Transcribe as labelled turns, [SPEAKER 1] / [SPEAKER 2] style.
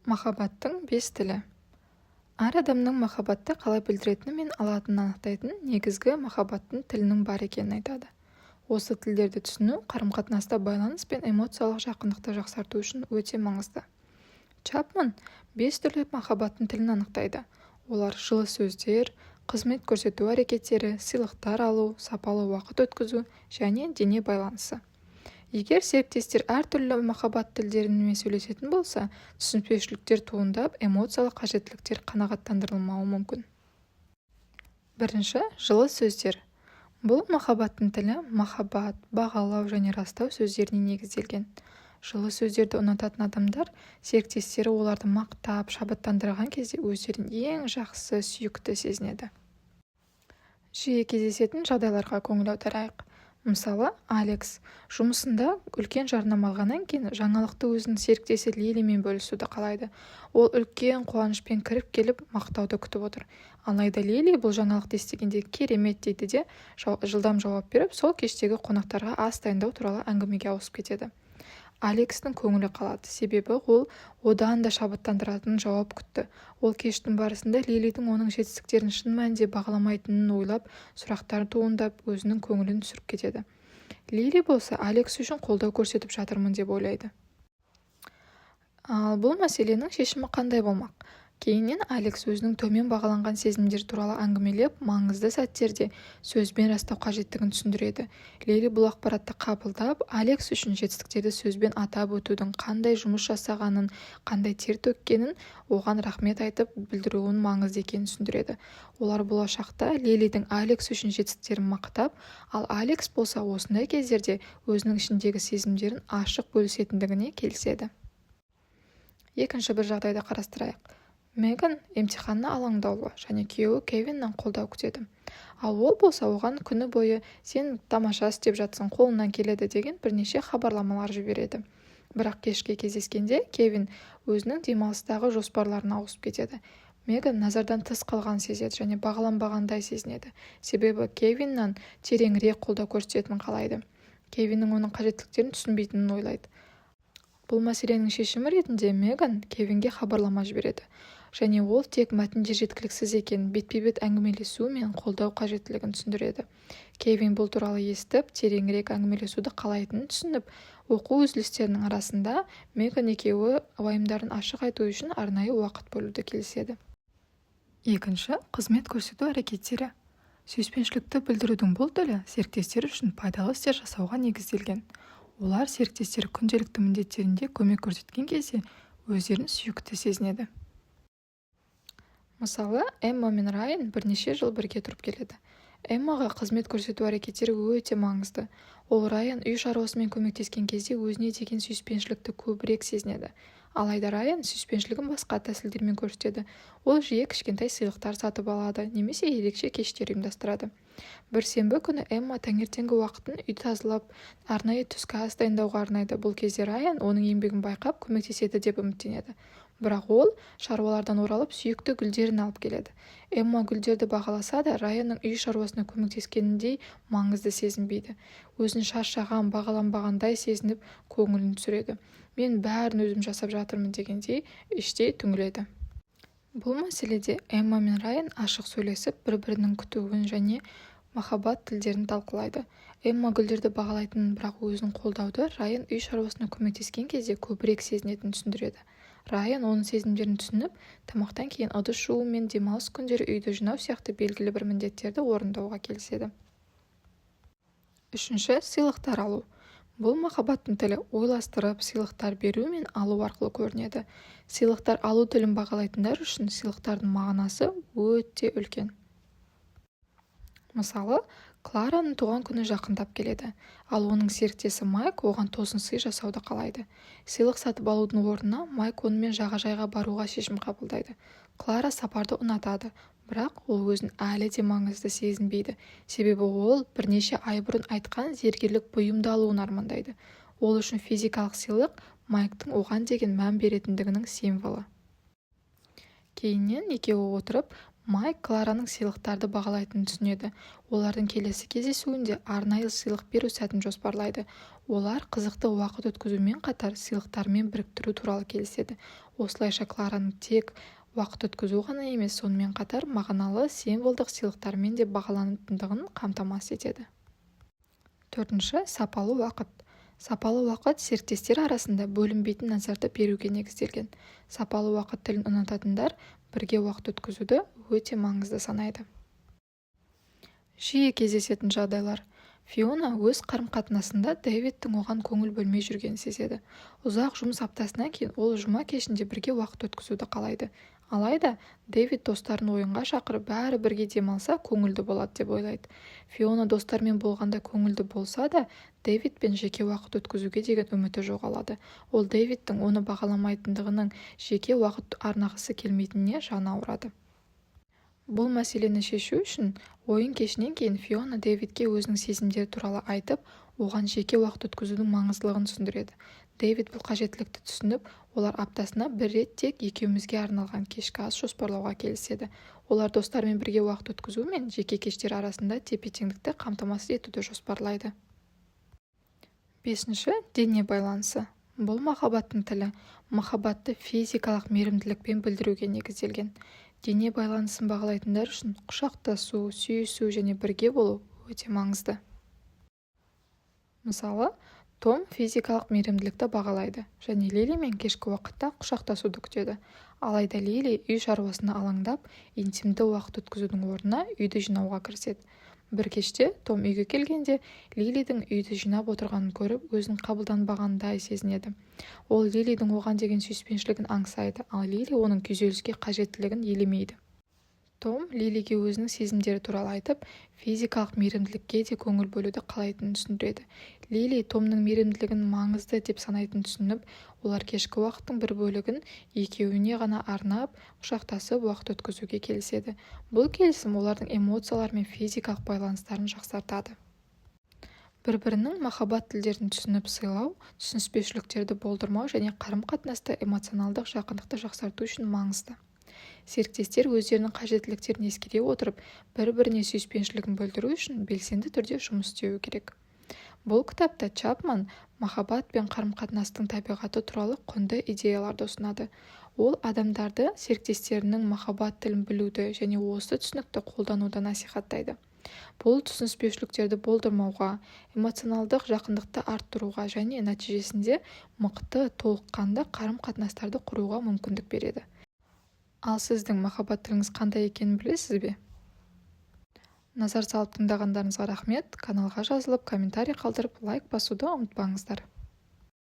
[SPEAKER 1] Махаббаттың 5 тілі. Әр адамның махаббатты қалай білдіретіні мен алатынын анықтайтын негізгі махаббаттың тілінің бар екенін айтады. Осы тілдерді түсіну қарым-қатынаста байланыс пен эмоциялық жақындықты жақсарту үшін өте маңызды. Чапман 5 түрлі махаббаттың тілін анықтайды. Олар жылы сөздер, қызмет көрсету әрекеттері, сыйлықтар алу, сапалы уақыт өткізу және дене байланысы. Егер серіктестер әртүрлі махаббат тілдерімен сөйлесетін болса, түсінбеушіліктер туындап, эмоциялық қажеттіліктер қанағаттандырылмауы мүмкін. Бірінші, жылы сөздер. Бұл махаббаттың тілі махаббат, бағалау және растау сөздеріне негізделген. Жылы сөздерді ұнататын адамдар, серіктестері оларды мақтап, шабыттандырған кезде өздерін ең жақсы, сүйікті сезінеді. Жиі кездесетін жағдайларға көңіл аударайық. Мысалы, Алекс жұмысында үлкен жарнама алғаннан кейін жаңалықты өзінің серіктесі Лилимен бөлісуді қалайды. Ол үлкен қуанышпен кіріп келіп мақтауды күтіп отыр. Алайда Лили бұл жаңалықты естігенде керемет дейді де жылдам жауап беріп, сол кештегі қонақтарға ас дайындау туралы әңгімеге ауысып кетеді. Алексің көңілі қалады, себебі ол одан да шабыттандыратын жауап күтті. Ол кештің барысында Лилидің оның жетістіктерін шын мәнінде бағаламайтынын ойлап, сұрақтар туындап, өзінің көңілін түсіріп кетеді. Лили болса Алекс үшін қолдау көрсетіп жатырмын деп ойлайды. Ал бұл мәселенің шешімі қандай болмақ? Кейіннен Алекс өзінің төмен бағаланған сезімдер туралы әңгімелеп, маңызды сәттерде сөзбен растау қажеттігін түсіндіреді. Лили бұл ақпаратты қабылдап, Алекс үшін жетістіктерді сөзбен атап өтудің қандай жұмыс жасағанын, қандай тер төккенін, оған рахмет айтып білдіруінің маңызды екенін түсіндіреді. Олар болашақта Лилидің Алекс үшін жетістіктерін мақтап, ал Алекс болса осындай кездерде өзінің ішіндегі сезімдерін ашық бөлісетіндігіне келіседі. Екінші бір жағдайды қарастырайық. Меган емтиханына алаңдаулы және күйеуі Кевиннен қолдау күтеді. Ал ол болса оған күні бойы сен тамаша істеп жатсың, қолынан келеді деген бірнеше хабарламалар жібереді. Бірақ кешке кездескенде Кевин өзінің демалыстағы жоспарларына ауысып кетеді. Меган назардан тыс қалған сезеді және бағаланбағандай сезінеді. Себебі Кевиннен тереңірек қолдау көрсететінін қалайды. Кевиннің оның қажеттіліктерін түсінбейтінін ойлайды. Бұл мәселенің шешімі ретінде Меган Кевинге хабарлама жібереді. Және ол тек мәтінде жеткіліксіз екенін, бетпе-бет әңгімелесу мен қолдау қажеттілігін түсіндіреді. Кевин бұл туралы естіп, тереңірек әңгімелесуді қалайтынын түсініп, оқу үзілістерінің арасында Меган екеуі уайымдарын ашық айту үшін арнайы уақыт бөлуді келіседі. Екінші, қызмет көрсету әрекеттері. Сүйіспеншілікті білдірудің бұл тілі серіктестер үшін пайдалы істер жасауға негізделген. Олар серіктестер күнделікті міндеттерінде көмек көрсеткен кезде өздерін сүйікті сезінеді. Мысалы, Эмма мен Райан бірнеше жыл бірге тұрып келеді. Эммаға қызмет көрсету әрекеттері өте маңызды. Ол Райан үй шаруасымен көмектескен кезде өзіне деген сүйіспеншілікті көбірек сезінеді. Алайда Райан сүйіспеншілігін басқа тәсілдермен көрсетеді. Ол жиі кішкентай сыйлықтар сатып алады, немесе ерекше кештер ұйымдастырады. Бір сенбі күні Эмма таңертеңгі уақытын үй тазалап, арнайы түскі ас дайындауға арнайды. Бұл кезде Райан оның еңбегін байқап көмектеседі деп үміттенеді. Бірақ ол шаруалардан оралып сүйікті гүлдерін алып келеді. Эмма гүлдерді бағаласа да, Райанның үй шаруасына көмектескеніндей маңызды сезінбейді. Өзін шаршаған, бағаланбағандай сезініп, көңілін түсіреді. Мен бәрін өзім жасап жатырмын дегендей іштей түңіледі. Бұл мәселеде Эмма мен Райан ашық сөйлесіп, бір-бірінің күтуін және махаббат тілдерін талқылайды. Эмма гүлдерді бағалайтынын, бірақ өзін қолдауды Райан үй шаруасына көмектескен кезде көбірек сезінетінін түсіндіреді. Райан оның сезімдерін түсініп, тамақтан кейін ыдыс жуу мен демалыс күндері үйді жинау сияқты белгілі бір міндеттерді орындауға келіседі. Үшінші, сыйлықтар алу. Бұл махаббаттың тілі ойластырып, сыйлықтар беру мен алу арқылы көрінеді. Сыйлықтар алу тілін бағалайтындар үшін сыйлықтардың мағынасы өте үлкен. Мысалы, Клараның туған күні жақындап келеді, ал оның серіктесі Майк оған тосын сый жасауды қалайды. Сыйлық сатып алудың орнына Майк онымен жағажайға баруға шешім қабылдайды. Клара сапарды ұнатады, бірақ ол өзін әлі де маңызды сезінбейді, себебі ол бірнеше ай бұрын айтқан зергерлік бұйымды алуын армандайды. Ол үшін физикалық сыйлық Майктың оған деген мән беретіндігінің символы. Кейіннен екеуі отырып, Майк Клараның сыйлықтарды бағалайтынын түсінеді. Олардың келесі кездесуінде арнайы сыйлық беру сәтін жоспарлайды. Олар қызықты уақыт өткізумен қатар сыйлықтармен біріктіру туралы келіседі. Осылайша Клараның тек уақыт өткізу ғана емес, сонымен қатар мағыналы символдық сыйлықтармен де бағаланатындығын қамтамасыз етеді. Төртінші, сапалы уақыт. Сапалы уақыт серіктестер арасында бөлінбейтін назарды беруге негізделген. Сапалы уақыт тілін ұнататындар бірге уақыт өткізуді өте маңызды санайды. Жиі кездесетін жағдайлар. Фиона өз қарым-қатынасында Дэвидтің оған көңіл бөлмей жүргенін сезеді. Ұзақ жұмыс аптасынан кейін ол жұма кешінде бірге уақыт өткізуді қалайды. Алайда Дэвид достарын ойынға шақырып бәрі бірге демалса көңілді болады деп ойлайды. Фиона достармен болғанда көңілді болса да, Дэвидпен жеке уақыт өткізуге деген үміті жоғалады. Ол Дэвидтің оны бағаламайтындығының, жеке уақыт арнағысы келмейтініне жаны ауырады. Бұл мәселені шешу үшін ойын кешінен кейін Фиона Дэвидке өзінің сезімдері туралы айтып, оған жеке уақыт өткізудің маңыздылығын түсіндіреді. Дэвид бұл қажеттілікті түсініп, олар аптасына бір рет тек екеумізге арналған кешкі ас жоспарлауға келіседі. Олар достармен бірге уақыт өткізу мен жеке кештер арасында тепе-теңдікті қамтамасыз етуді жоспарлайды. Бесінші, дене байланысы. Бұл махаббаттың тілі. Махаббатты физикалық мейірімділікпен білдіруге негізделген. Дене байланысын бағалайтындар үшін құшақтасу, сүйісу және бірге болу өте маңызды. Мысалы, Том физикалық мейірімділікті бағалайды және Лилимен кешкі уақытта құшақтасуды күтеді. Алайда Лили үй шаруасына алаңдап, интимді уақыт өткізудің орнына үйді жинауға кіріседі. Бір кеште Том үйге келгенде Лилидің үйді жинап отырғанын көріп, өзін қабылданбағандай сезінеді. Ол Лилидің оған деген сүйіспеншілігін аңсайды, ал Лили оның күйзеліске қажеттілігін елемейді. Том Лилиге өзінің сезімдері туралы айтып, физикалық мейірімділікке де көңіл бөлуді қалайтынын түсіндіреді. Лили Томның мейірімділігін маңызды деп санайтынын түсініп, олар кешкі уақыттың бір бөлігін екеуіне ғана арнап, құшақтасып уақыт өткізуге келіседі. Бұл келісім олардың эмоциялар мен физикалық байланыстарын жақсартады. Бір-бірінің махаббат тілдерін түсініп сыйлау, түсініспеушіліктерді болдырмау және қарым-қатынаста эмоционалдық жақындықты жақсарту үшін маңызды. Серіктестер өздерінің қажеттіліктерін ескере отырып, бір-біріне сүйіспеншілігін білдіру үшін белсенді түрде жұмыс істеуі керек. Бұл кітапта Чапман махаббат пен қарым-қатынастың табиғаты туралы құнды идеяларды ұсынады. Ол адамдарды серіктестерінің махаббат тілін білуді және осы түсінікті қолдануды насихаттайды. Бұл түсініспеушіліктерді болдырмауға, эмоционалдық жақындықты арттыруға және нәтижесінде мықты, толыққанды қарым-қатынастарды құруға мүмкіндік береді. Ал сіздің махаббат тіліңіз қандай екенін білесіз бе? Назар салып тыңдағандарыңызға рахмет. Каналға жазылып, комментарий қалдырып, лайк басуды ұмытпаңыздар.